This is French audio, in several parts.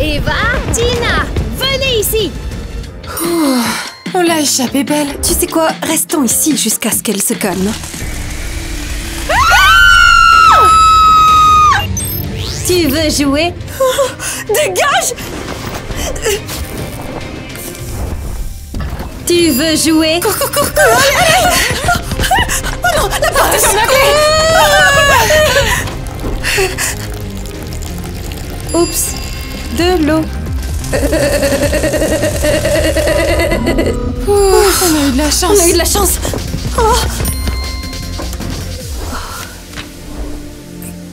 Eva, Tina, venez ici. On l'a échappé, Belle. Tu sais quoi? Restons ici jusqu'à ce qu'elle se calme. Tu veux jouer? Dégage! Tu veux jouer? Cours! Allez! Oh non, la porte est fermée! Oups, de l'eau. On a eu de la chance. On a eu de la chance. Oh.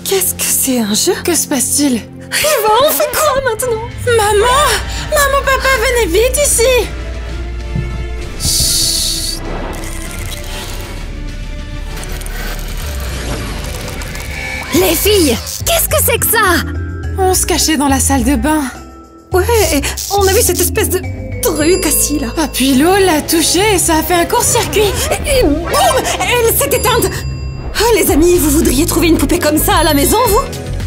Qu'est-ce que c'est, un jeu? Que se passe-t-il? Eva, on fait quoi maintenant? Maman! Maman, papa, venez vite ici! Les filles, qu'est-ce que c'est que ça? On se cachait dans la salle de bain. Ouais, on a vu cette espèce de truc assis là. Ah, puis l'eau l'a touché et ça a fait un court-circuit. Et boum! Elle s'est éteinte! Ah, les amis, vous voudriez trouver une poupée comme ça à la maison, vous?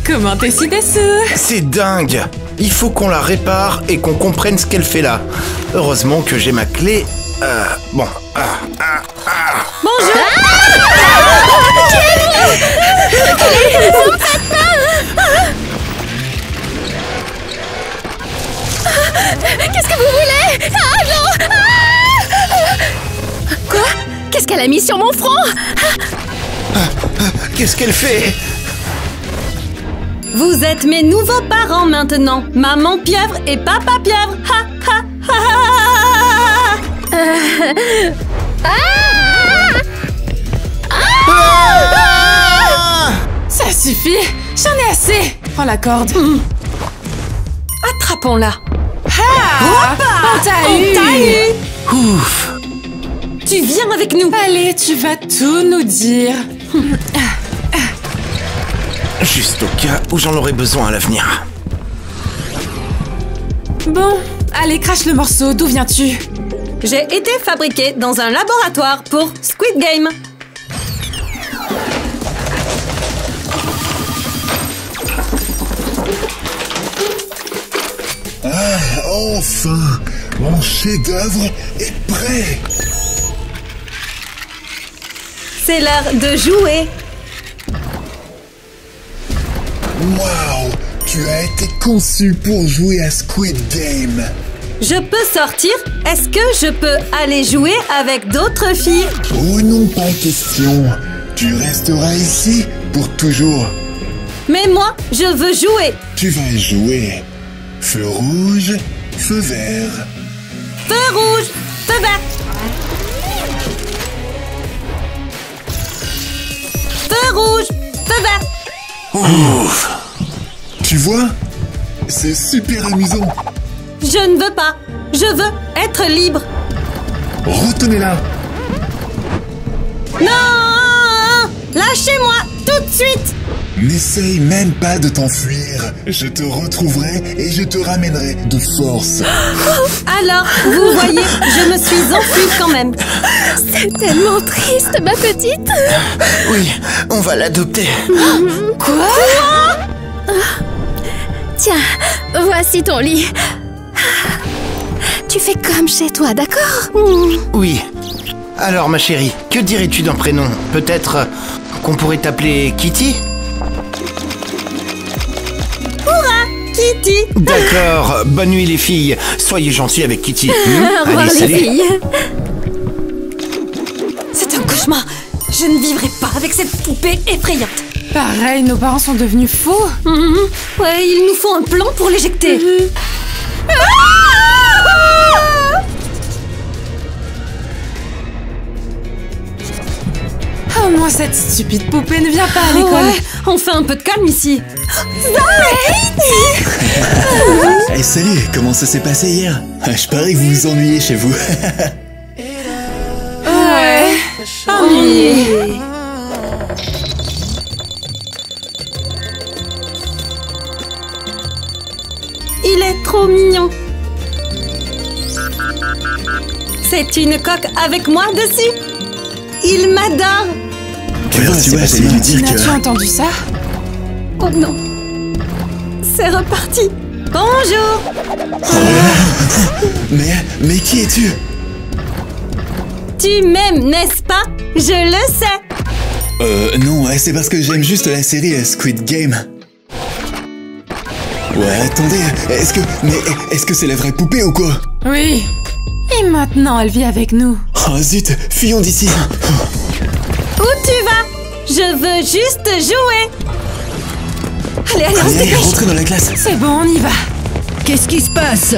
Comment t'es si dessous? C'est dingue! Il faut qu'on la répare et qu'on comprenne ce qu'elle fait là. Heureusement que j'ai ma clé. Bon. Bonjour! Qu'est-ce que vous voulez? Ah non! Quoi? Qu'est-ce qu'elle a mis sur mon front? Qu'est-ce qu'elle fait? Vous êtes mes nouveaux parents maintenant, maman pieuvre et papa pieuvre. Ha ha ha ha. Ça suffit! J'en ai assez! Prends la corde. Attrapons-la. Ah! On t'a eu! Ouf! Tu viens avec nous. Allez, tu vas tout nous dire. Juste au cas où j'en aurais besoin à l'avenir. Bon, allez, crache le morceau. D'où viens-tu? J'ai été fabriquée dans un laboratoire pour Squid Game. Ah, enfin! Mon chef-d'œuvre est prêt! C'est l'heure de jouer. Waouh! Tu as été conçu pour jouer à Squid Game! Je peux sortir? Est-ce que je peux aller jouer avec d'autres filles? Oh non, pas question! Tu resteras ici pour toujours! Mais moi, je veux jouer. Tu vas jouer! Feu rouge, feu vert. Feu rouge, feu vert. Feu rouge, feu vert. Ouf! Tu vois? C'est super amusant! Je ne veux pas. Je veux être libre. Retenez-la! Non! Lâchez-moi tout de suite. N'essaye même pas de t'enfuir. Je te retrouverai et je te ramènerai de force. Alors, vous voyez, je me suis enfuie quand même. C'est tellement triste, ma petite. Oui, on va l'adopter. Quoi? Tiens, voici ton lit. Tu fais comme chez toi, d'accord? Oui. Alors, ma chérie, que dirais-tu d'un prénom? Peut-être qu'on pourrait t'appeler Kitty? Kitty. D'accord, bonne nuit les filles. Soyez gentils avec Kitty. Au revoir, Allez, les salut. filles. C'est un cauchemar. Je ne vivrai pas avec cette poupée effrayante. Pareil, nos parents sont devenus fous. Ouais, il nous faut un plan pour l'éjecter. Au moins, cette stupide poupée ne vient pas à l'école. Ouais, on fait un peu de calme ici. Hey, salut, comment ça s'est passé hier? Je parie que vous vous ennuyez chez vous. Ouais. Ennuyé. Il est trop mignon. C'est une coque avec moi dessus. Il m'adore. Alors, tu vois, c'est lui dire As-tu que... entendu ça? Oh non. C'est reparti. Bonjour. Mais qui es-tu? Tu m'aimes, n'est-ce pas? Je le sais. Non, c'est parce que j'aime juste la série Squid Game. Ouais, attendez, est-ce que c'est la vraie poupée ou quoi? Oui. Et maintenant, elle vit avec nous. Oh zut, fuyons d'ici. Où tu vas? Je veux juste jouer. Allez, on se Allez, dépêche. rentrez dans la classe. C'est bon, on y va. Qu'est-ce qui se passe?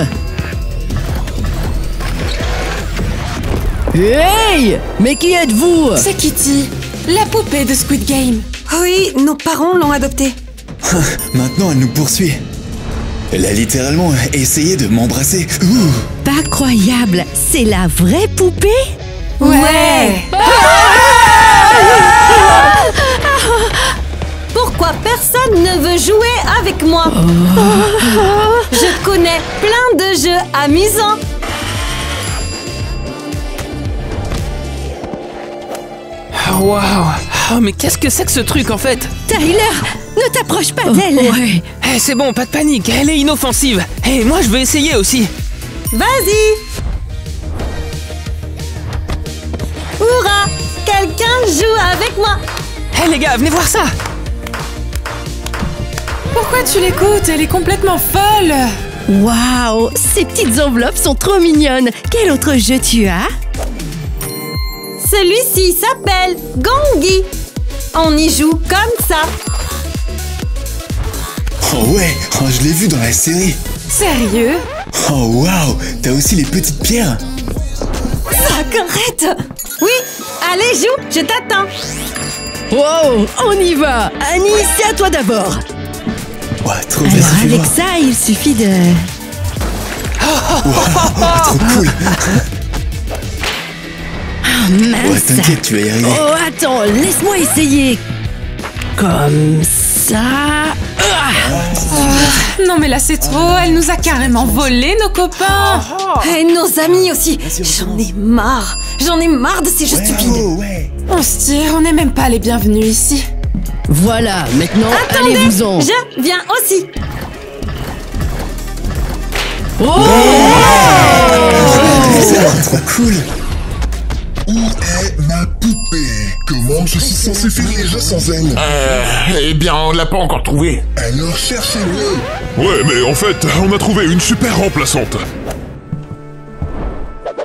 Hey! Mais qui êtes-vous? C'est Kitty, la poupée de Squid Game. Oui, nos parents l'ont adoptée. Maintenant, elle nous poursuit. Elle a littéralement essayé de m'embrasser. Ouh. Pas croyable, c'est la vraie poupée? Ouais. Pourquoi personne ne veut jouer avec moi? Je connais plein de jeux amusants. Waouh! Oh, mais qu'est-ce que c'est que ce truc en fait? Tyler, ne t'approche pas d'elle. Ouais. Eh, c'est bon, pas de panique, elle est inoffensive. Et moi je veux essayer aussi. Vas-y. Hurrah! Quelqu'un joue avec moi. Eh les gars, venez voir ça. Pourquoi tu l'écoutes? Elle est complètement folle. Waouh, ces petites enveloppes sont trop mignonnes. Quel autre jeu tu as? Celui-ci s'appelle Gongi. On y joue comme ça. Oh ouais, oh, je l'ai vu dans la série. Sérieux? Oh waouh, t'as aussi les petites pierres. Zach, arrête. Oui, allez joue, je t'attends. Wow, on y va. Annie, c'est à toi d'abord. Ouais, trop Alors bien. avec ça, il suffit de... Trop cool. Ah, mince. Ouais, t'inquiète, tu vas y arriver. Oh, attends, laisse-moi essayer. Comme ça. Non mais là c'est trop, elle nous a carrément volé nos copains. Et nos amis aussi. J'en ai marre. J'en ai marre de ces jeux stupides. Oh, ouais. On se tire, on n'est même pas les bienvenus ici. Voilà, maintenant, Attendez, allez-vous-en. je viens aussi. C'est trop cool. Où est ma poupée? Comment je suis censé faire les jeux sans elle? Eh bien, on l'a pas encore trouvé. Alors cherchez-le. Ouais, mais en fait, on a trouvé une super remplaçante.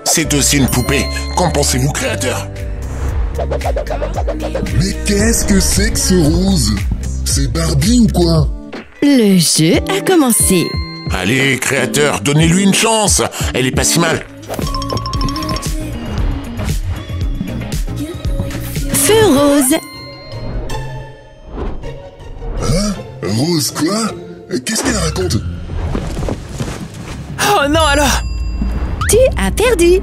C'est aussi une poupée. Qu'en pensez-vous, créateur? Mais qu'est-ce que c'est que ce rose? C'est Barbie ou quoi? Le jeu a commencé. Allez, créateur, donnez-lui une chance. Elle est pas si mal. Feu rose. Hein? Rose quoi? Qu'est-ce qu'elle raconte? Oh non alors! Tu as perdu.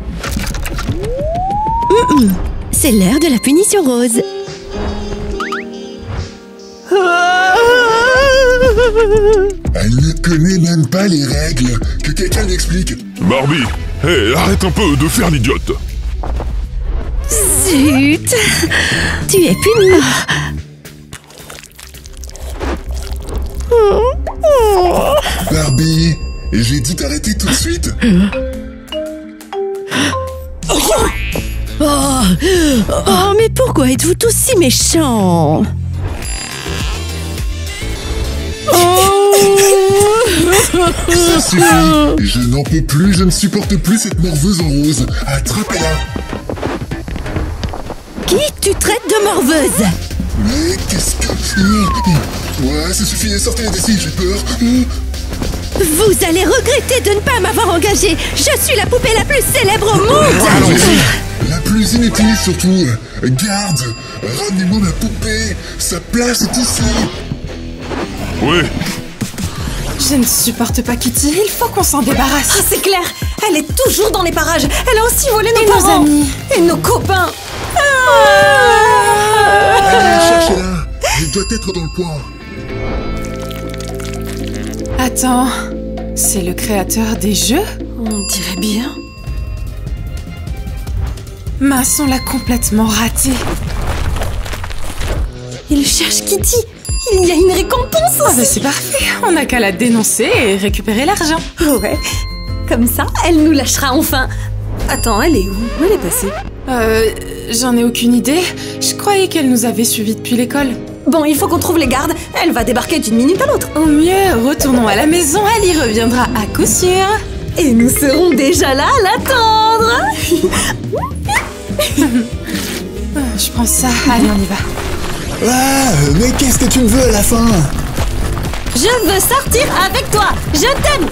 C'est l'heure de la punition rose. Elle ne connaît même pas les règles. Que quelqu'un lui explique. Barbie, hé, arrête un peu de faire l'idiote. Zut. Tu es punie. Barbie, j'ai dit d'arrêter tout de suite. Oh, mais pourquoi êtes-vous tous si méchants? Ça suffit. Je n'en peux plus, je ne supporte plus cette morveuse en rose. Attrapez-la. Qui tu traites de morveuse? Mais qu'est-ce que... Ouais, ça suffit, sortez d'ici, j'ai peur. Vous allez regretter de ne pas m'avoir engagée. Je suis la poupée la plus célèbre au monde. La plus inutile surtout. Garde, ramenez-moi ma poupée. Sa place est ici. Ouais, Je ne supporte pas Kitty, il faut qu'on s'en débarrasse. Ah, c'est clair. Elle est toujours dans les parages. Elle a aussi volé nos Et nos parents. amis. Et nos copains. Allez, cherchez-la. Elle doit être dans le coin. Attends, c'est le créateur des jeux? On dirait bien. Mince, on l'a complètement raté. Il cherche Kitty. Il y a une récompense Ah aussi. bah c'est parfait, on n'a qu'à la dénoncer et récupérer l'argent. Ouais. Comme ça, elle nous lâchera enfin. Attends, elle est où? Où elle est passée? J'en ai aucune idée. Je croyais qu'elle nous avait suivis depuis l'école. Bon, il faut qu'on trouve les gardes. Elle va débarquer d'une minute à l'autre. Au mieux, retournons à la maison, elle y reviendra à coup sûr. Et nous serons déjà là à l'attendre. Je prends ça, allez on y va. Ah, mais qu'est-ce que tu me veux à la fin? Je veux sortir avec toi. Je t'aime.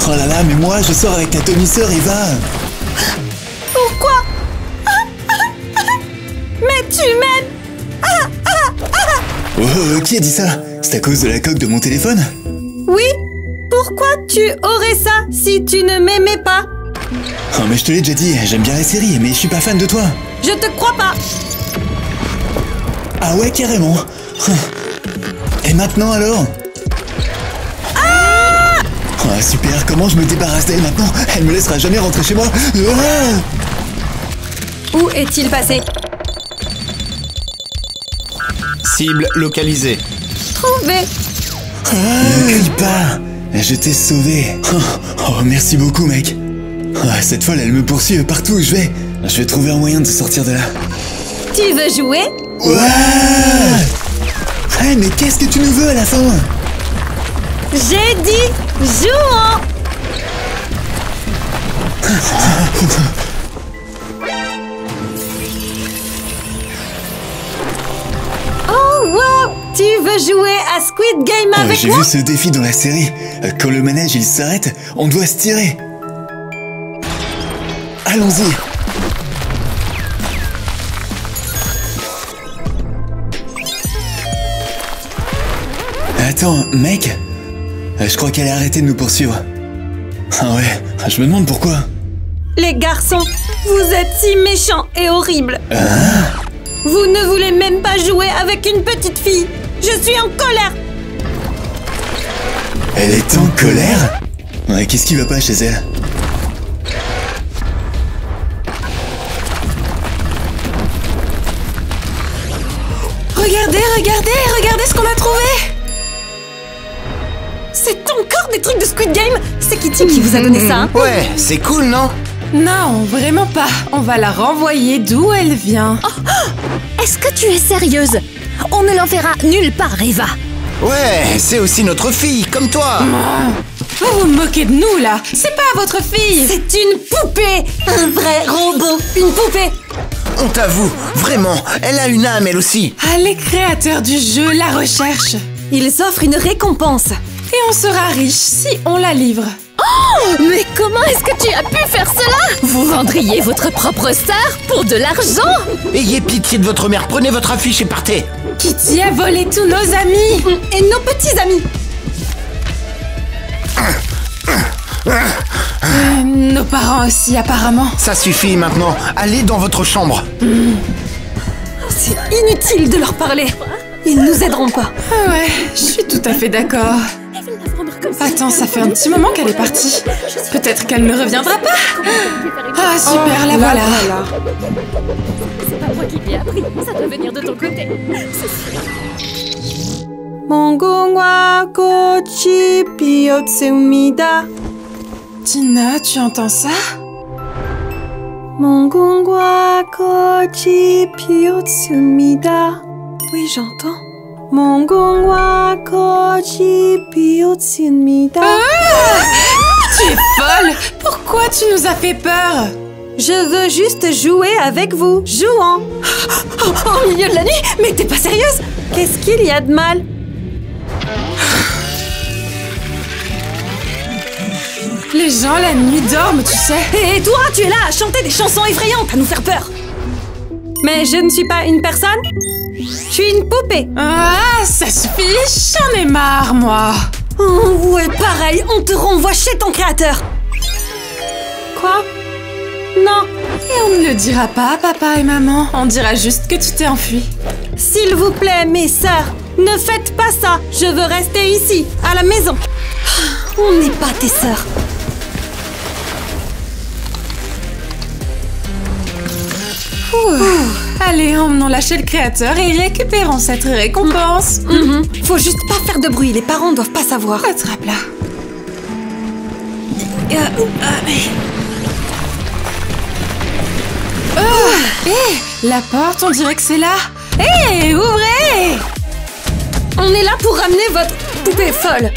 Oh là là, mais moi je sors avec ta demi-sœur Eva. Pourquoi? Mais tu m'aimes. Oh, qui a dit ça? C'est à cause de la coque de mon téléphone? Oui. Pourquoi tu aurais ça si tu ne m'aimais pas? Oh, mais je te l'ai déjà dit, j'aime bien la série, mais je suis pas fan de toi. Je te crois pas. Ah ouais, carrément. Et maintenant alors? Ah! Oh, super, comment je me débarrasse d'elle maintenant? Elle me laissera jamais rentrer chez moi. Ah! Où est-il passé? Cible localisée. Trouvé. Ne crie pas. Je t'ai sauvé. Oh, merci beaucoup, mec. Ah, cette folle, elle me poursuit partout où je vais. Je vais trouver un moyen de sortir de là. Tu veux jouer? Ouais! Hey, mais qu'est-ce que tu nous veux à la fin? J'ai dit jouons. Oh wow! Tu veux jouer à Squid Game avec J'ai moi? vu ce défi dans la série. Quand le manège il s'arrête, on doit se tirer. Allons-y. Attends, mec, je crois qu'elle a arrêté de nous poursuivre. Ah ouais, je me demande pourquoi. Les garçons, vous êtes si méchants et horribles. Vous ne voulez même pas jouer avec une petite fille. Je suis en colère. Elle est en colère? Ouais, qu'est-ce qui va pas chez elle? Regardez, regardez, regardez ce qu'on a trouvé. C'est encore des trucs de Squid Game? C'est Kitty qui vous a donné ça, hein? Ouais, c'est cool, non? Non, vraiment pas. On va la renvoyer d'où elle vient. Est-ce que tu es sérieuse? On ne l'enverra nulle part, Eva. Ouais, c'est aussi notre fille, comme toi. Vous vous moquez de nous, là. C'est pas votre fille. C'est une poupée! Un vrai robot! Une poupée! On t'avoue, vraiment, elle a une âme, elle aussi. Ah, les créateurs du jeu la recherchent. Ils offrent une récompense. Et on sera riche si on la livre. Mais comment est-ce que tu as pu faire cela? Vous vendriez votre propre sœur pour de l'argent? Ayez pitié de votre mère, prenez votre affiche et partez. Kitty a volé tous nos amis. Et nos petits amis. Nos parents aussi, apparemment. Ça suffit maintenant, allez dans votre chambre. C'est inutile de leur parler. Ils nous aideront pas. Ah ouais, je suis tout à fait d'accord. Attends, ça fait un petit moment qu'elle est partie. Peut-être qu'elle ne reviendra pas. Ah super, la voilà. C'est pas moi qui l'ai appris, ça doit venir de ton côté. 몽공과 꽃이 피었습니다. Tina, tu entends ça? 몽공과 꽃이 피었습니다. Oui, j'entends. 몽공과 꽃이 피었습니다. Tu es folle! Pourquoi tu nous as fait peur? Je veux juste jouer avec vous. Jouons. Au milieu de la nuit? Mais t'es pas sérieuse? Qu'est-ce qu'il y a de mal? Les gens la nuit dorment, tu sais. Et toi, tu es là à chanter des chansons effrayantes, à nous faire peur. Mais je ne suis pas une personne. Je suis une poupée. Ah, ça suffit, j'en ai marre, moi. Oh, ouais, pareil, on te renvoie chez ton créateur. Quoi? Non. Et on ne le dira pas, papa et maman. On dira juste que tu t'es enfui. S'il vous plaît, mes sœurs, ne faites pas ça. Je veux rester ici, à la maison. On n'est pas tes sœurs. Allez, emmenons-la chez le créateur et récupérons cette récompense. Faut juste pas faire de bruit, les parents doivent pas savoir. Attrape-la. La porte, on dirait que c'est là. Hé, ouvrez! On est là pour ramener votre poupée folle.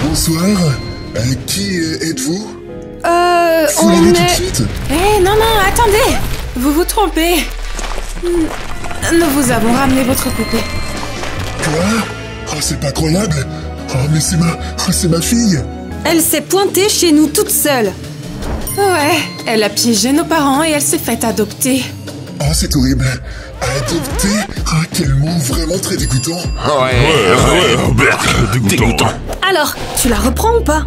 Bonsoir. Qui êtes-vous? On Foulez-les tout de est... suite. Hé, non, attendez! Vous vous trompez. Nous vous avons ramené votre poupée. Quoi? Oh, c'est pas croyable. Oh, mais c'est ma fille. Elle s'est pointée chez nous toute seule. Ouais, elle a piégé nos parents et elle s'est faite adopter. Oh, c'est horrible. Adopter? Ah, quel mot vraiment très dégoûtant. Dégoûtant. Alors, tu la reprends ou pas?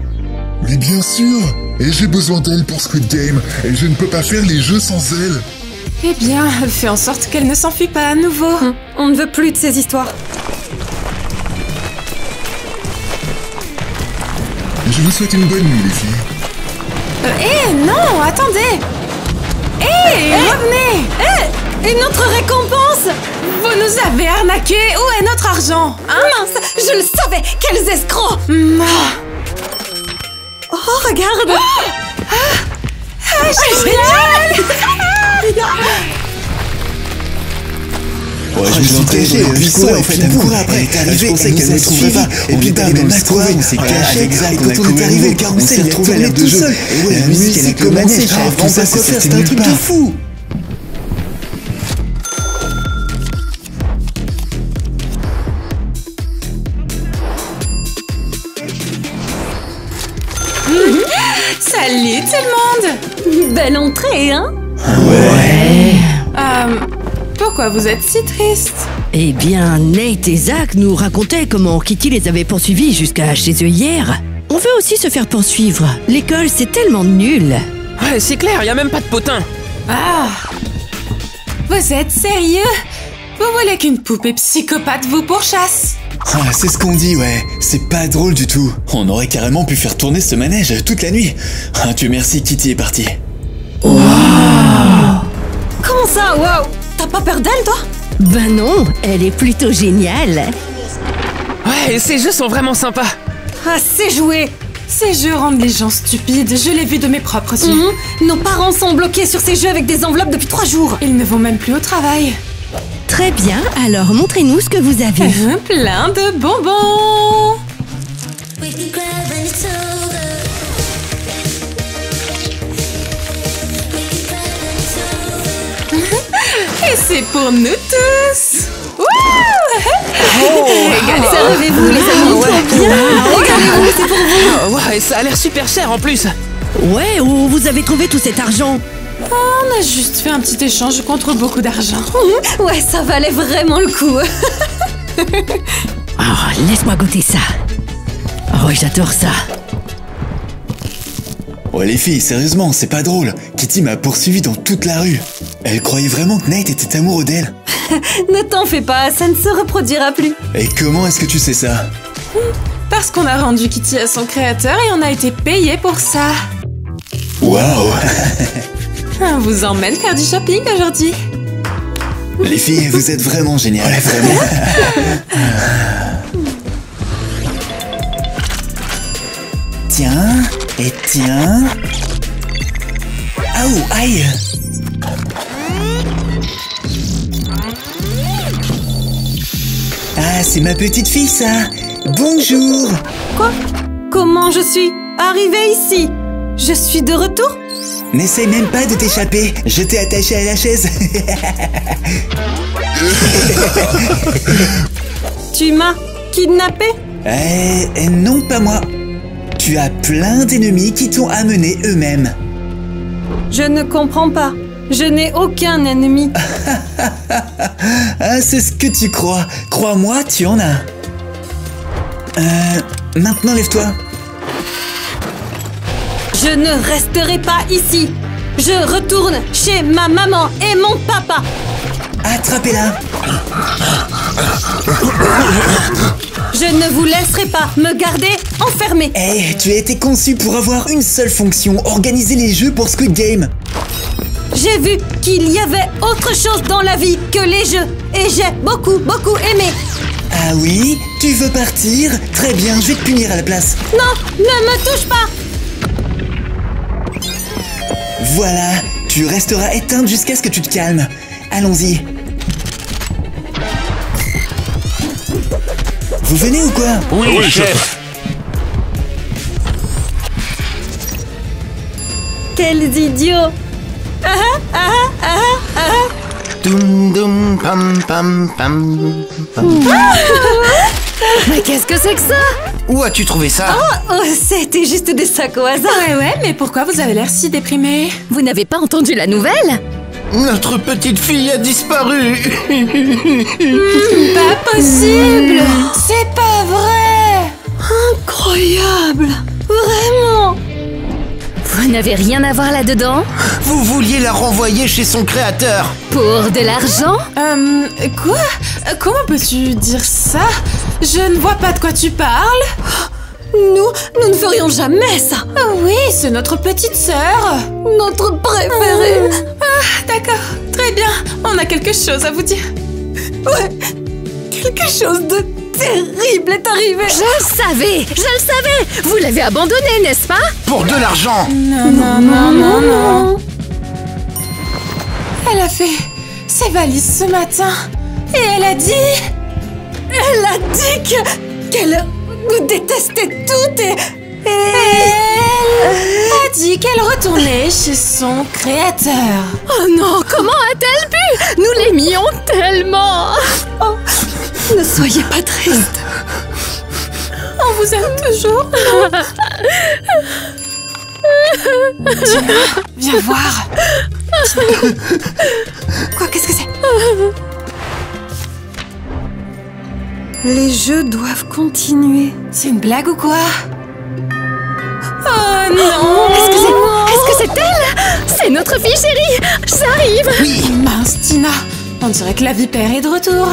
Mais bien sûr. Et j'ai besoin d'elle pour Squid Game. Et je ne peux pas faire les jeux sans elle. Eh bien, fais en sorte qu'elle ne s'enfuit pas à nouveau. On ne veut plus de ces histoires. Je vous souhaite une bonne nuit, les filles. Hé, non, attendez! Hé, revenez! Et notre récompense? Vous nous avez arnaqués! Où est notre argent? Mince, je le savais. Quels escrocs! Oh, regarde! Génial! Ouais, je me suis caché au buisson en fait, elle courait après. Je pensais qu'elle me trouverait pas. Et puis bam, elle m'a trouvé, on s'est caché. Et quand on est arrivé, le carrousel, il a tourné tout seul. Et ouais, la musique, elle a commencé. Tout ça, c'était un truc de fou. Salut tout le monde! Belle entrée, hein? Pourquoi vous êtes si triste? Eh bien, Nate et Zach nous racontaient comment Kitty les avait poursuivis jusqu'à chez eux hier. On veut aussi se faire poursuivre. L'école, c'est tellement nul. Ouais, c'est clair, y a même pas de potin. Ah! Vous êtes sérieux? Vous voulez qu'une poupée psychopathe vous pourchasse? Ah, c'est ce qu'on dit, ouais. C'est pas drôle du tout. On aurait carrément pu faire tourner ce manège toute la nuit. Ah, Dieu merci, Kitty est partie. Comment ça, waouh? T'as pas peur d'elle, toi? Ben non, elle est plutôt géniale. Ouais, ces jeux sont vraiment sympas. Ah, c'est joué. Ces jeux rendent les gens stupides, je l'ai vu de mes propres yeux. Nos parents sont bloqués sur ces jeux avec des enveloppes depuis 3 jours. Ils ne vont même plus au travail. Très bien, alors montrez-nous ce que vous avez. Plein de bonbons. Et c'est pour nous tous. Servez-vous, les amis. Trop bien. Regardez-vous, c'est pour vous. Ouais, ça a l'air super cher en plus. Ouais, où vous avez trouvé tout cet argent? On a juste fait un petit échange contre beaucoup d'argent. Ouais, ça valait vraiment le coup. Oh, laisse-moi goûter ça. Oh, j'adore ça. Ouais, les filles, sérieusement, c'est pas drôle. Kitty m'a poursuivi dans toute la rue. Elle croyait vraiment que Nate était amoureux d'elle. Ne t'en fais pas, ça ne se reproduira plus. Et comment est-ce que tu sais ça? Parce qu'on a rendu Kitty à son créateur et on a été payé pour ça. Waouh! On vous emmène faire du shopping aujourd'hui. Les filles, vous êtes vraiment géniales, vraiment. Tiens, et tiens. Aouh, aïe! Ah, c'est ma petite fille, ça! Bonjour! Quoi? Comment je suis arrivée ici? Je suis de retour? N'essaie même pas de t'échapper, je t'ai attaché à la chaise. Tu m'as kidnappée? Non, pas moi. Tu as plein d'ennemis qui t'ont amené eux-mêmes. Je ne comprends pas. Je n'ai aucun ennemi. Ah, c'est ce que tu crois. Crois-moi, tu en as. Maintenant, lève-toi. Je ne resterai pas ici. Je retourne chez ma maman et mon papa. Attrapez-la. Je Je ne vous laisserai pas me garder enfermée. Eh, tu as été conçu pour avoir une seule fonction, organiser les jeux pour Squid Game. J'ai vu qu'il y avait autre chose dans la vie que les jeux. Et j'ai beaucoup aimé. Ah oui? Tu veux partir? Très bien, je vais te punir à la place. Non, ne me touche pas. Voilà, tu resteras éteinte jusqu'à ce que tu te calmes. Allons-y. Vous venez ou quoi? Oui, chef. Quels idiots. Doum doum pam pam pam pam. Mais qu'est-ce que c'est que ça? Où as-tu trouvé ça? Oh, c'était juste des sacs au hasard. Ouais, mais pourquoi vous avez l'air si déprimé? Vous n'avez pas entendu la nouvelle? Notre petite fille a disparu. Pas possible! C'est pas vrai! Incroyable. Vraiment. Vous n'avez rien à voir là-dedans? Vous vouliez la renvoyer chez son créateur. Pour de l'argent? Quoi? Comment peux-tu dire ça? Je ne vois pas de quoi tu parles. Nous ne ferions jamais ça. Ah oui, c'est notre petite sœur. Notre préférée. D'accord, très bien. On a quelque chose à vous dire. Ouais. Quelque chose de terrible est arrivé. Je le savais! Vous l'avez abandonné, n'est-ce pas? Pour de l'argent. Non. Elle a fait ses valises ce matin. Et elle a dit... Elle a dit qu'elle nous détestait toutes et Elle a dit qu'elle retournait chez son créateur. Oh non, comment a-t-elle pu? Nous l'aimions tellement! Oh, ne soyez pas triste. On vous aime toujours. Tina, viens voir. Quoi, qu'est-ce que c'est? Les jeux doivent continuer. C'est une blague ou quoi? Oh non! Est-ce que c'est elle? C'est notre fille chérie! J'arrive! Oui! Mince, Tina! On dirait que la vipère est de retour.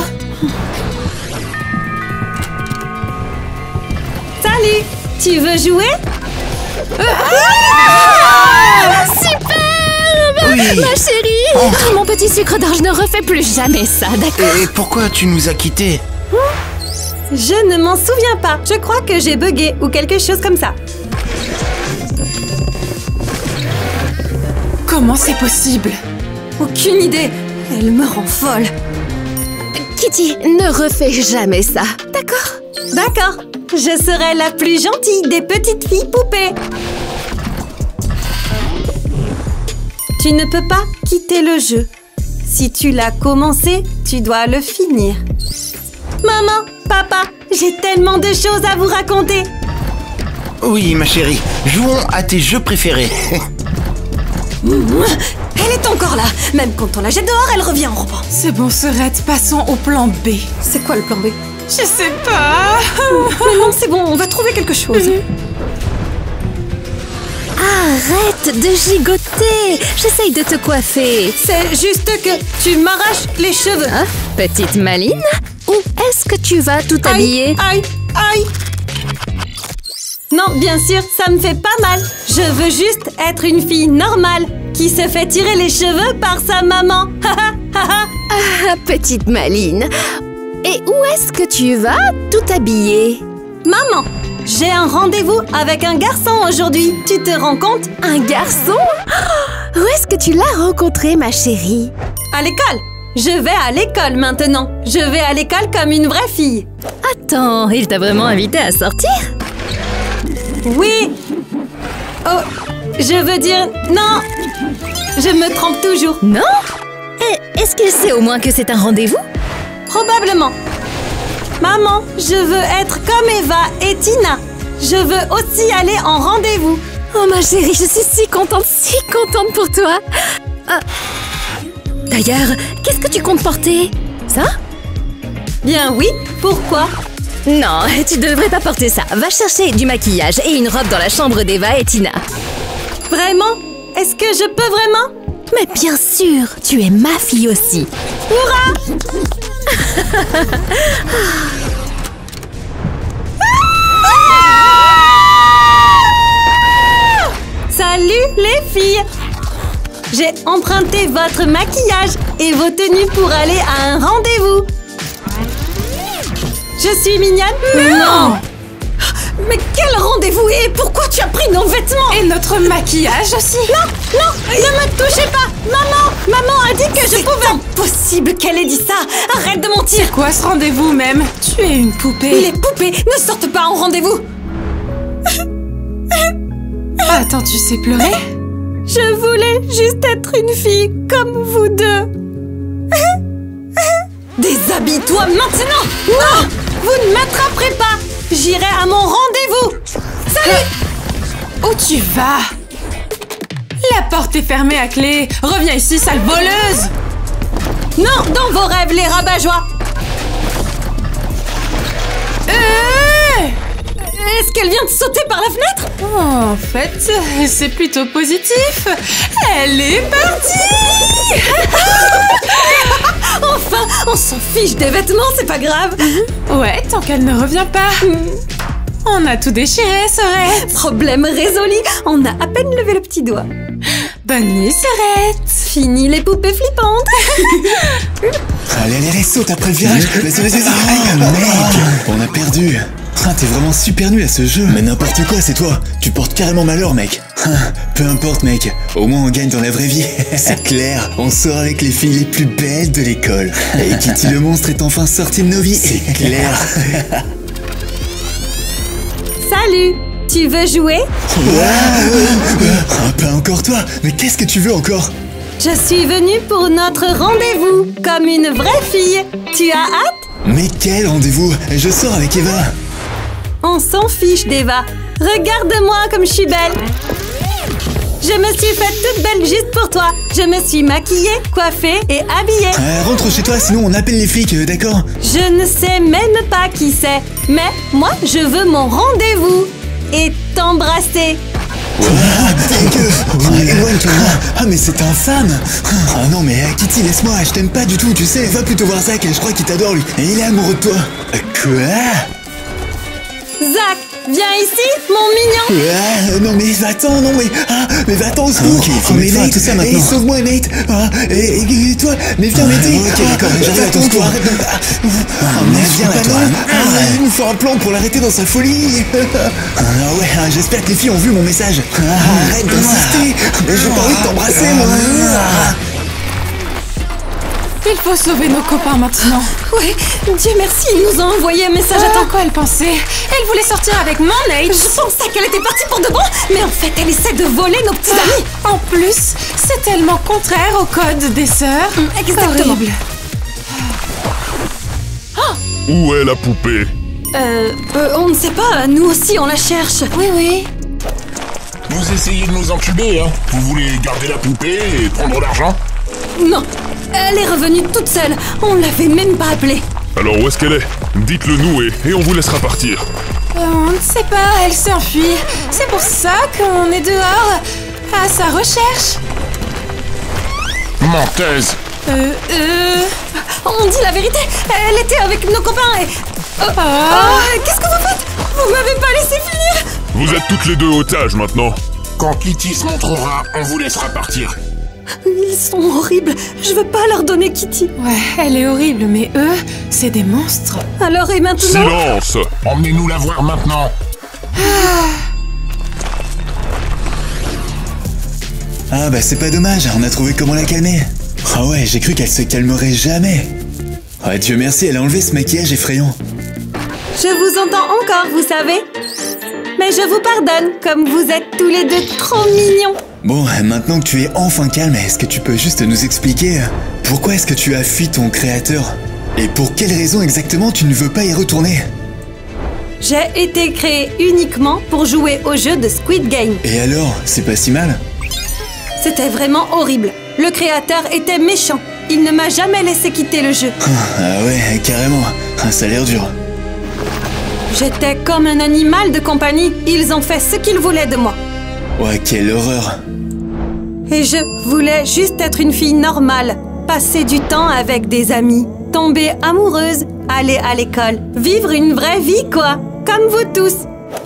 Salut! Tu veux jouer? Superbe! Oui. Ma chérie! Mon petit sucre d'orge ne refait plus jamais ça, d'accord? Et pourquoi tu nous as quittés? Je ne m'en souviens pas. Je crois que j'ai bugué ou quelque chose comme ça. Comment c'est possible? Aucune idée. Elle me rend folle. Kitty, ne refais jamais ça, d'accord? D'accord. Je serai la plus gentille des petites filles poupées. Tu ne peux pas quitter le jeu. Si tu l'as commencé, tu dois le finir. Maman, papa, j'ai tellement de choses à vous raconter. Oui, ma chérie. Jouons à tes jeux préférés. Elle est encore là. Même quand on la jette dehors, elle revient en rampant. C'est bon, Serette, passons au plan B. C'est quoi le plan B? Je sais pas. Mais non, c'est bon, on va trouver quelque chose. Arrête de gigoter! J'essaye de te coiffer. C'est juste que tu m'arraches les cheveux. Hein? Petite maline? Où est-ce que tu vas tout habiller? Aïe, aïe. Non, bien sûr, ça me fait pas mal. Je veux juste être une fille normale qui se fait tirer les cheveux par sa maman. Ah, petite maline. Et où est-ce que tu vas tout habiller? Maman, j'ai un rendez-vous avec un garçon aujourd'hui. Tu te rends compte? Un garçon? Où est-ce que tu l'as rencontré, ma chérie? À l'école. Je vais à l'école maintenant. Je vais à l'école comme une vraie fille. Attends, il t'a vraiment invité à sortir? Oui. Oh, je veux dire non. Je me trompe toujours. Non? Est-ce qu'il sait au moins que c'est un rendez-vous? Probablement. Maman, je veux être comme Eva et Tina. Je veux aussi aller en rendez-vous. Oh ma chérie, je suis si contente pour toi. D'ailleurs, qu'est-ce que tu comptes porter? Ça? Bien oui, pourquoi? Non, tu devrais pas porter ça. Va chercher du maquillage et une robe dans la chambre d'Eva et Tina. Vraiment? Est-ce que je peux vraiment? Mais bien sûr, tu es ma fille aussi. Hurrah! Salut les filles! J'ai emprunté votre maquillage et vos tenues pour aller à un rendez-vous. Je suis mignonne? Non! Mais quel rendez-vous? Et pourquoi tu as pris nos vêtements? Et notre maquillage aussi. Non, ne me touchez pas! Maman a dit que je pouvais... C'est impossible qu'elle ait dit ça! Arrête de mentir! C'est quoi ce rendez-vous même? Tu es une poupée. Les poupées ne sortent pas en rendez-vous! Attends, tu sais pleurer? Je voulais juste être une fille comme vous deux. Déshabille-toi maintenant! Non! Vous ne m'attraperez pas! J'irai à mon rendez-vous! Salut! Où tu vas? La porte est fermée à clé. Reviens ici, sale voleuse! Non, dans vos rêves, les rabat-joie! Est-ce qu'elle vient de sauter par la fenêtre? Oh, en fait, c'est plutôt positif. Elle est partie! Enfin, on s'en fiche des vêtements, c'est pas grave. Ouais, tant qu'elle ne revient pas. On a tout déchiré, Sorette. Problème résolu, on a à peine levé le petit doigt. Bonne nuit, Sorette. Fini les poupées flippantes. Allez, saute après le virage. Vas-y. Mec, on a perdu. T'es vraiment super nul à ce jeu. Mais n'importe quoi, c'est toi. Tu portes carrément malheur, mec. Peu importe, mec. Au moins, on gagne dans la vraie vie. C'est clair. On sort avec les filles les plus belles de l'école. Et Kitty le monstre est enfin sorti de nos vies. C'est clair. Salut. Tu veux jouer? Pas encore toi. Mais qu'est-ce que tu veux encore? Je suis venue pour notre rendez-vous. Comme une vraie fille. Tu as hâte? Mais quel rendez-vous? Je sors avec Eva. On s'en fiche d'Eva. Regarde-moi comme je suis belle. Je me suis faite toute belle juste pour toi. Je me suis maquillée, coiffée et habillée. Rentre chez toi, sinon on appelle les flics, d'accord? Je ne sais même pas qui c'est. Mais moi, je veux mon rendez-vous. Et t'embrasser. Éloigne-toi. Ah mais c'est infâme. Ah non mais Kitty, laisse-moi, je t'aime pas du tout, tu sais. Va plutôt voir Zach, je crois qu'il t'adore lui. Et il est amoureux de toi. Quoi? Zach, viens ici, mon mignon. Non mais va-t'en, non mais... mais va-t'en au secours. Ok, faut mettre fin à tout ça maintenant. Sauve-moi Nate. Et toi, mais viens m'aider. Ok, d'accord, j'arrive à ton secours. Mais viens là toi. Il nous faut un plan pour l'arrêter dans sa folie. Ouais, j'espère que les filles ont vu mon message. Arrête d'insister. J'ai pas envie de t'embrasser moi. Il faut sauver nos copains maintenant. Ouais, Dieu merci, ils nous ont envoyé un message. Attends, quoi elle pensait? Elle voulait sortir avec mon Nate. Je pensais qu'elle était partie pour de bon, mais en fait, elle essaie de voler nos petits amis. En plus, c'est tellement contraire au code des sœurs. Exactement. Horrible. Où est la poupée? On ne sait pas, nous aussi on la cherche. Oui. Vous essayez de nous entuber, hein? Vous voulez garder la poupée et prendre l'argent? Non, elle est revenue toute seule. On l'avait même pas appelée. Alors où est-ce qu'elle est? Dites-le nous et on vous laissera partir. On ne sait pas, elle s'enfuit. C'est pour ça qu'on est dehors, à sa recherche. Menteuse! On dit la vérité, elle était avec nos copains et... qu'est-ce que vous faites? Vous m'avez pas laissé finir. Vous êtes toutes les deux otages maintenant. Quand Kitty se montrera, on vous laissera partir. Ils sont horribles. Je veux pas leur donner Kitty. Ouais, elle est horrible, mais eux, c'est des monstres. Alors et maintenant? Silence! Emmenez-nous la voir maintenant. Ah bah c'est pas dommage, on a trouvé comment la calmer. Ah ouais, j'ai cru qu'elle se calmerait jamais. Ouais, Dieu merci, elle a enlevé ce maquillage effrayant. Je vous entends encore, vous savez. Mais je vous pardonne, comme vous êtes tous les deux trop mignons. Bon, maintenant que tu es enfin calme, est-ce que tu peux juste nous expliquer pourquoi est-ce que tu as fui ton créateur? Et pour quelle raison exactement tu ne veux pas y retourner? J'ai été créée uniquement pour jouer au jeu de Squid Game. Et alors, c'est pas si mal? C'était vraiment horrible. Le créateur était méchant. Il ne m'a jamais laissé quitter le jeu. Ah ouais, carrément. Ça a l'air dur. J'étais comme un animal de compagnie. Ils ont fait ce qu'ils voulaient de moi. Ouais, quelle horreur. Et je voulais juste être une fille normale. Passer du temps avec des amis. Tomber amoureuse. Aller à l'école. Vivre une vraie vie, quoi. Comme vous tous.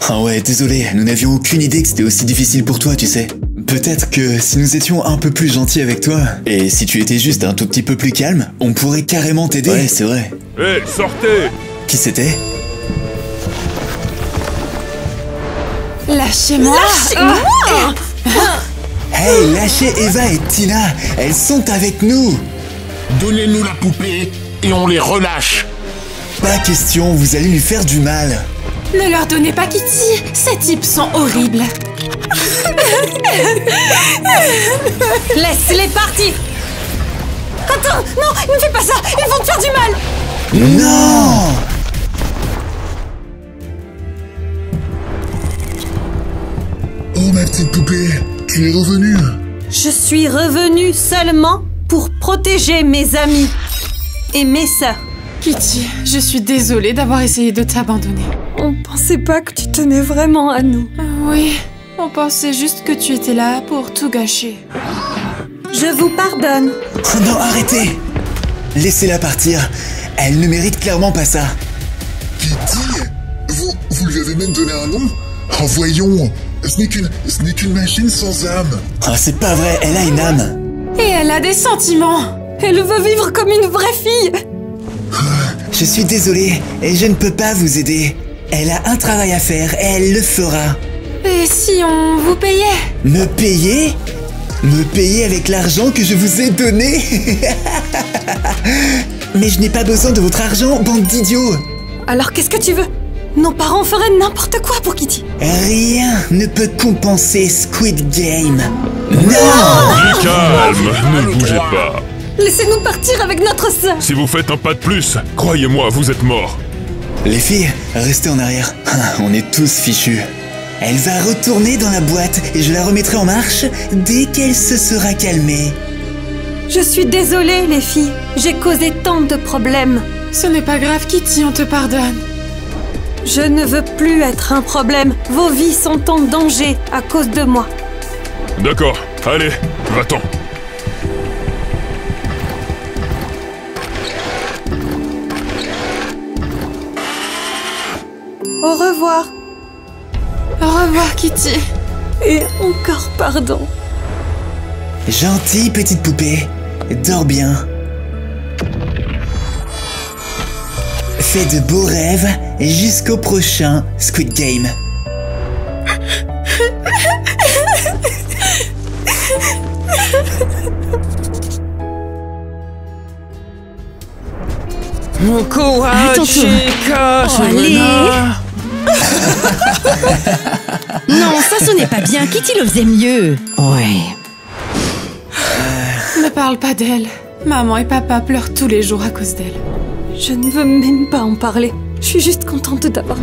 Ah ouais, désolé, nous n'avions aucune idée que c'était aussi difficile pour toi, tu sais. Peut-être que si nous étions un peu plus gentils avec toi, et si tu étais juste un tout petit peu plus calme, on pourrait carrément t'aider. Ouais, c'est vrai. Hé, sortez! Qui c'était? Lâchez-moi! Hey, lâchez Eva et Tina! Elles sont avec nous! Donnez-nous la poupée et on les relâche. Pas question, vous allez lui faire du mal. Ne leur donnez pas Kitty! Ces types sont horribles! Laisse-les partir! Attends, non, ne fais pas ça! Ils vont te faire du mal! Non! Oh ma petite poupée, tu es revenue. Je suis revenue seulement pour protéger mes amis et mes sœurs. Kitty, je suis désolée d'avoir essayé de t'abandonner. On pensait pas que tu tenais vraiment à nous. Oui, on pensait juste que tu étais là pour tout gâcher. Je vous pardonne. Oh non, arrêtez! Laissez-la partir. Elle ne mérite clairement pas ça. Kitty, vous lui avez même donné un nom? Oh voyons, ce n'est qu'une machine sans âme. Oh, c'est pas vrai, elle a une âme. Et elle a des sentiments. Elle veut vivre comme une vraie fille. Je suis désolé, et je ne peux pas vous aider. Elle a un travail à faire, et elle le fera. Et si on vous payait? Me payer? Me payer avec l'argent que je vous ai donné? Mais je n'ai pas besoin de votre argent, bande d'idiots. Alors qu'est-ce que tu veux? Nos parents feraient n'importe quoi pour Kitty. Rien ne peut compenser Squid Game. Non! Du calme, ne bougez pas. Laissez-nous partir avec notre sœur. Si vous faites un pas de plus, croyez-moi, vous êtes morts. Les filles, restez en arrière. On est tous fichus. Elle va retourner dans la boîte et je la remettrai en marche dès qu'elle se sera calmée. Je suis désolée, les filles. J'ai causé tant de problèmes. Ce n'est pas grave, Kitty, on te pardonne. Je ne veux plus être un problème. Vos vies sont en danger à cause de moi. D'accord, allez, va-t'en. Au revoir. Au revoir, Kitty. Et encore pardon. Gentille petite poupée, dors bien. Fais de beaux rêves jusqu'au prochain Squid Game. Attention. Allez. Non, ça sonnait pas bien. Kitty le faisait mieux. Ouais. Ne parle pas d'elle. Maman et papa pleurent tous les jours à cause d'elle. Je ne veux même pas en parler. Je suis juste contente d'avoir...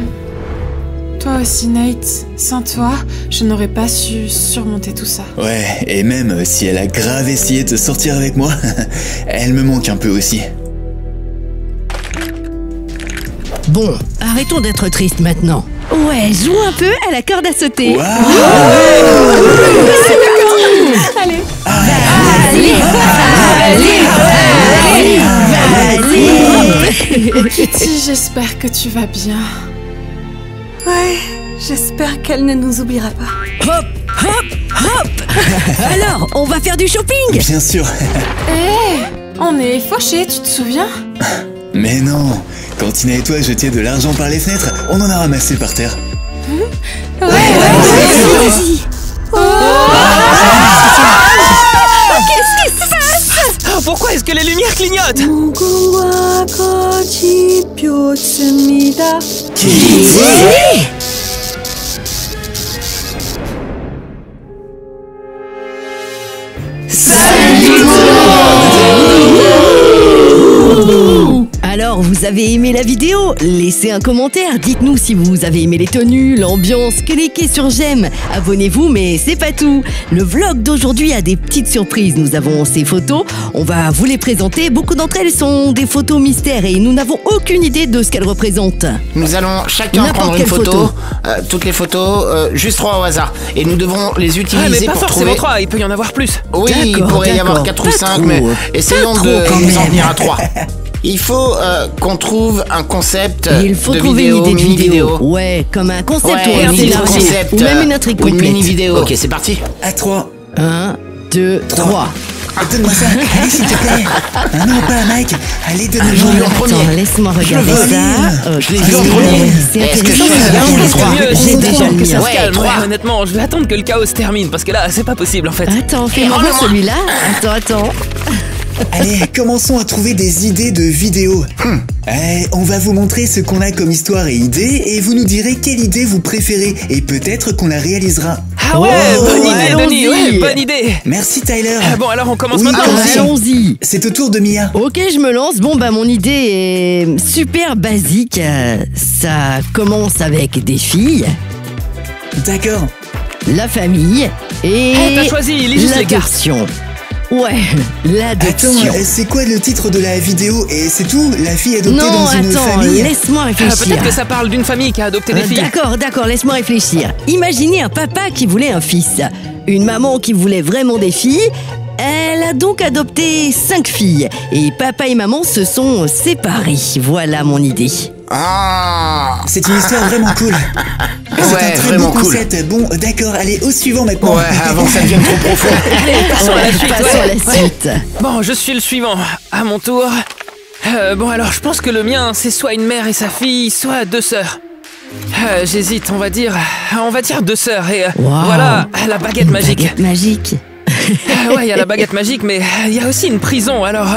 Toi aussi, Nate. Sans toi, je n'aurais pas su surmonter tout ça. Ouais, et même si elle a grave essayé de sortir avec moi, elle me manque un peu aussi. Bon, arrêtons d'être tristes maintenant. Ouais, joue un peu à la corde à sauter. Wow. Allez. Vas-y. Kitty, j'espère que tu vas bien. Ouais, j'espère qu'elle ne nous oubliera pas. Hop, hop, hop. Alors, on va faire du shopping. Bien sûr. Hé, on est fauchés, tu te souviens? Mais non, quand Tina et toi jetiez de l'argent par les fenêtres, on en a ramassé par terre. Ouais. Vas-y. Qu'est-ce qui se passe? Pourquoi est-ce que les lumières clignotent? Alors, vous avez aimé la vidéo? Laissez un commentaire, dites-nous si vous avez aimé les tenues, l'ambiance, cliquez sur j'aime, abonnez-vous, mais c'est pas tout. Le vlog d'aujourd'hui a des petites surprises, nous avons ces photos, on va vous les présenter, beaucoup d'entre elles sont des photos mystères et nous n'avons aucune idée de ce qu'elles représentent. Nous allons chacun N'importe prendre une quelle photo, toutes les photos, juste 3 au hasard. Et nous devons les utiliser Ah, mais pas pour forcément trouver... 3, il peut y en avoir plus. Oui, il D'accord, pourrait y avoir d'accord. 4 ou Pas 5, trop. mais essayons Pas de trop, quand nous en même. tenir à 3. Il faut qu'on trouve un concept Il faut de trouver vidéo, une idée de mini-vidéo. vidéo. Ouais, comme un concept Ouais, ou un mini élargi, concept, ou même une intrigue ou une complète. mini-vidéo. Ok, c'est parti. À 3. 1, 2, 3. Donne-moi ça. Allez, s'il te plaît. Ah non, pas Mike. Allez, donne-moi Bon, attends, laisse-moi regarder ça. Je l'ai vu en premier. C'est Est-ce que je intéressant. fais ça? Mieux, J'ai c'est déjà trop le que ça mien. se calme. Ouais, Ouais, honnêtement, je vais attendre que le chaos se termine parce que là, c'est pas possible en fait. Attends, fais-moi voir celui-là. Attends. Allez, commençons à trouver des idées de vidéos. On va vous montrer ce qu'on a comme histoire et idées et vous nous direz quelle idée vous préférez et peut-être qu'on la réalisera. Ah ouais, bonne idée, allons-y. Denis, ouais, bonne idée. Merci Tyler. Ah bon, alors on commence Oui, maintenant. commencez. Allons-y. C'est au tour de Mia. Ok, je me lance. Bon, bah, mon idée est super basique. Ça commence avec des filles, D'accord. la famille et T'as choisi, lis juste les cartes. l'adoption. Ouais, Attends, l'adoption. c'est quoi le titre de la vidéo et c'est tout? La fille adoptée Non, dans une attends, famille? laisse-moi Ah, réfléchir. peut-être que ça parle d'une famille qui a adopté des filles. D'accord, laisse-moi réfléchir. Imaginez un papa qui voulait un fils, une maman qui voulait vraiment des filles. Elle a donc adopté 5 filles et papa et maman se sont séparés. Voilà mon idée. Ah. C'est une histoire vraiment cool. C'est Ouais, un très vraiment beau cool. concept. Bon, d'accord, allez, au suivant maintenant. Ouais, avant que ça devienne trop profond. Allez, passons à la suite. Passons à la ouais. suite. Bon, je suis le suivant. À mon tour. Bon, alors, je pense que le mien, c'est soit une mère et sa fille, soit 2 sœurs. J'hésite, on va dire 2 sœurs. Et Wow. voilà, la baguette magique. Baguette magique. Ouais, il y a la baguette magique, mais il y a aussi une prison. Alors,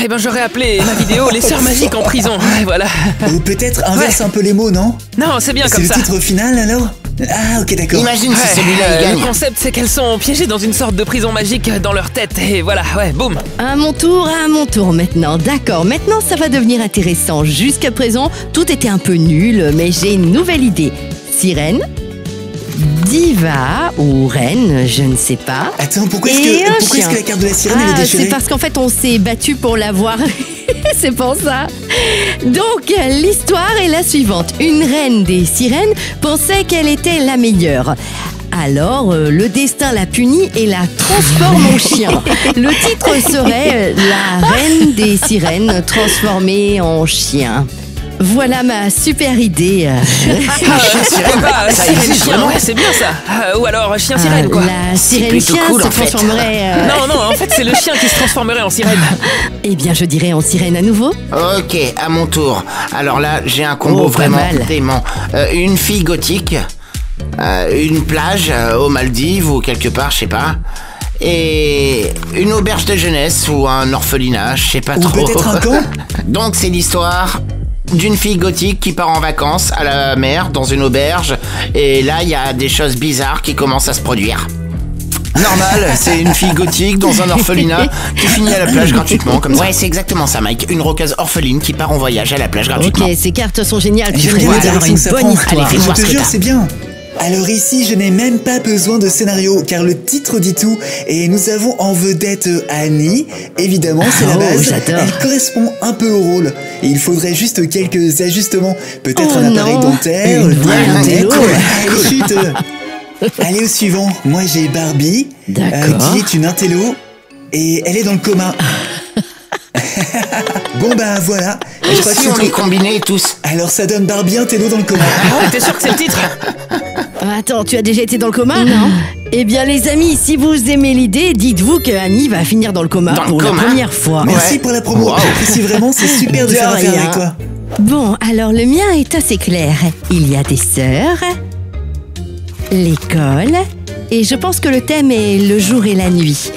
eh ben, j'aurais appelé ma vidéo Les Sœurs Magiques en prison. Ouais, voilà. Ou peut-être inverse un peu les mots, non? Non, c'est bien C'est comme le ça. titre final alors? Ah, ok, d'accord. Imagine si Ouais, celui-là il le gagne. concept, c'est qu'elles sont piégées dans une sorte de prison magique dans leur tête. Et voilà, ouais, boum. À mon tour maintenant. D'accord, maintenant ça va devenir intéressant. Jusqu'à présent, tout était un peu nul, mais j'ai une nouvelle idée. Sirène, diva ou reine, je ne sais pas. Attends, pourquoi Et un est-ce chien. que la carte de la sirène elle est Ah, déchirée? c'est parce qu'en fait on s'est battu pour l'avoir. C'est pour ça. Donc, l'histoire est la suivante. Une reine des sirènes pensait qu'elle était la meilleure. Alors, le destin la punit et la transforme en chien. Le titre serait La reine des sirènes transformée en chien. Voilà ma super idée. Pourquoi pas, ça sirène existe chien, vraiment ouais, c'est bien ça. Ou alors chien sirène, quoi. La sirène plutôt chien cool, se en fait. transformerait... Non, en fait, c'est le chien qui se transformerait en sirène. Eh bien, je dirais en sirène à nouveau. Ok, à mon tour. Alors là, j'ai un combo Oh, pas vraiment mal. dément. Une fille gothique, une plage aux Maldives ou quelque part, je sais pas. Et une auberge de jeunesse ou un orphelinat, je sais pas Ou trop. peut-être un camp? Donc c'est l'histoire d'une fille gothique qui part en vacances à la mer dans une auberge. Et là, il y a des choses bizarres qui commencent à se produire. Normal, c'est une fille gothique dans un orphelinat qui finit à la plage gratuitement comme ça. Ouais, c'est exactement ça, Mike. Une roqueuse orpheline qui part en voyage à la plage gratuitement. Ok, ces cartes sont géniales. Tu J'aime ferais bien la avoir direction une que ça bonne prend. histoire. Allez, Je voir te ce que jure, t'as. c'est bien. Alors ici, je n'ai même pas besoin de scénario, car le titre dit tout, et nous avons en vedette Annie, évidemment, c'est la Oh, base, j'adore. elle correspond un peu au rôle, et il faudrait juste quelques ajustements, peut-être Oh un appareil non, dentaire, une vraie des intello. lunettes. Allez, chute. Allez au suivant, moi j'ai Barbie, D'accord. qui est une intello, et elle est dans le coma. Bon bah voilà, je crois que Si on c'est les tout. combinait tous. Alors ça donne Barbie intello dans le coma. Ah ouais, t'es sûr que c'est le titre? Attends, tu as déjà été dans le coma? Non. Eh bien, les amis, si vous aimez l'idée, dites-vous que Annie va finir dans le coma Dans le pour coma la première fois. Merci Ouais. pour la promo, Wow. j'apprécie vraiment, c'est super de De faire affaire rien. avec toi. Bon, alors le mien est assez clair. Il y a des sœurs, l'école, et je pense que le thème est le jour et la nuit.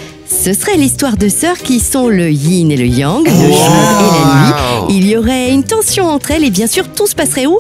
Ce serait l'histoire de sœurs qui sont le yin et le yang, le jour et la nuit. Il y aurait une tension entre elles et bien sûr tout se passerait où?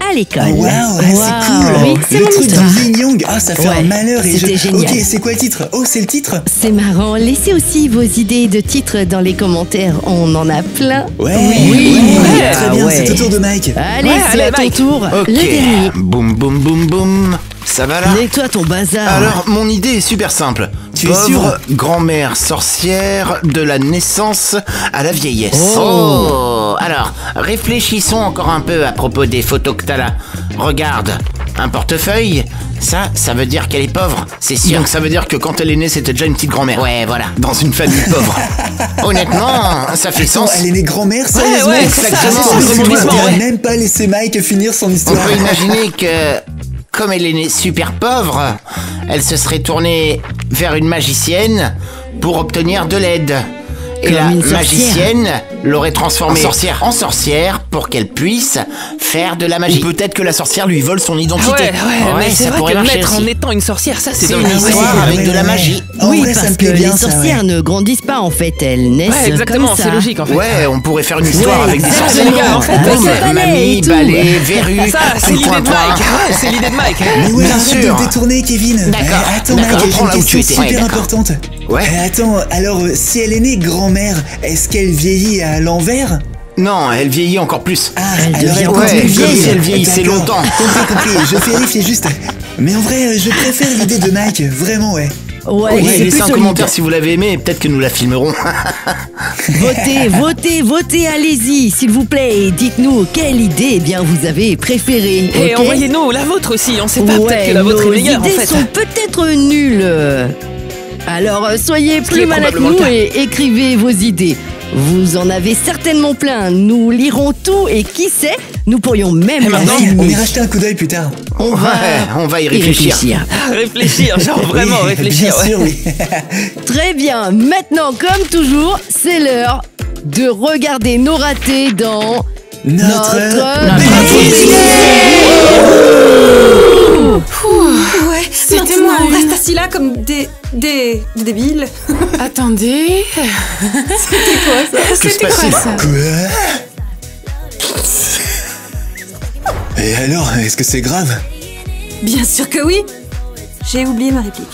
À l'école. Oh waouh, c'est cool. Oui, c'est Le mon truc histoire. du yin yang, ah ça fait Ouais, un malheur et c'était génial. Ok, c'est quoi le titre? Oh, c'est le titre? C'est marrant. Laissez aussi vos idées de titres dans les commentaires. On en a plein. Ouais, ouais, très bien, ouais. c'est au tour de Mike. Allez, Ouais, c'est allez, à ton Mike. tour. Ok. Le dernier. Boum, boum, boum, boum. Ça va là? Nettoie ton bazar. Alors, mon idée est super simple. Tu es Pauvre sûr? grand-mère sorcière de la naissance à la vieillesse. Oh. Alors, réfléchissons encore un peu à propos des photos que t'as là. Regarde, un portefeuille, ça veut dire qu'elle est pauvre. C'est sûr que ça veut dire que quand elle est née, c'était déjà une petite grand-mère. Ouais, voilà. Dans une famille pauvre. Honnêtement, ça fait Attends, sens. elle est née grand-mère, sérieusement? ouais, c'est ça, Attends, c'est le tu rebondissement, n'aurais ouais. même pas laissé Mike finir son On histoire. peut imaginer que comme elle est née super pauvre, elle se serait tournée vers une magicienne pour obtenir de l'aide. Et la magicienne l'aurait transformée en sorcière pour qu'elle puisse faire de la magie. Ou peut-être que la sorcière lui vole son identité. Ouais, mais c'est vrai que naître en étant une sorcière, ça c'est une histoire avec de la magie. Oui, parce que les sorcières ne grandissent pas en fait, elles naissent comme ça. Exactement, c'est logique en fait. Ouais, on pourrait faire une histoire avec des sorcières. Les gars, en fait, mamie, balai, verrue. Ça, c'est l'idée de Mike. C'est l'idée de Mike. Mais ouais, bien sûr. De détourner, Kevin. D'accord. Attends, Mike, j'ai une question super d'accord. importante. Ouais. Attends, alors si elle est née grand-mère, est-ce qu'elle vieillit à l'envers? Non, elle vieillit encore plus. Ah, Elle alors devient encore ouais, plus comme vieille. si elle vieillissait D'accord. longtemps. Compris, je vérifie juste. Mais en vrai, je préfère l'idée de Mike, vraiment, ouais. Ouais, Oui, c'est plus laissez un solide. commentaire si vous l'avez aimé et peut-être que nous la filmerons. Votez, allez-y, s'il vous plaît, et dites-nous quelle idée eh bien, vous avez préférée. Et ok envoyez-nous la vôtre aussi, on sait pas, peut-être que la vôtre nos est meilleure en idées fait. sont peut-être nulles. Alors, soyez qui est plus malins que probablement nous le cas. et écrivez vos idées. Vous en avez certainement plein. Nous lirons tout et qui sait, nous pourrions même Et maintenant, Vas-y, on ira jeter un coup d'œil plus tard. on va on va y réfléchir. Réfléchir, genre vraiment Oui, réfléchir. Bien sûr, oui. Très bien. Maintenant, comme toujours, c'est l'heure de regarder nos ratés dans Notre Ouais, C'était maintenant, moi, on une. reste assis là comme des débiles. Attendez. C'était quoi ça? Quoi? Et alors, est-ce que c'est grave? Bien sûr que oui. J'ai oublié ma réplique.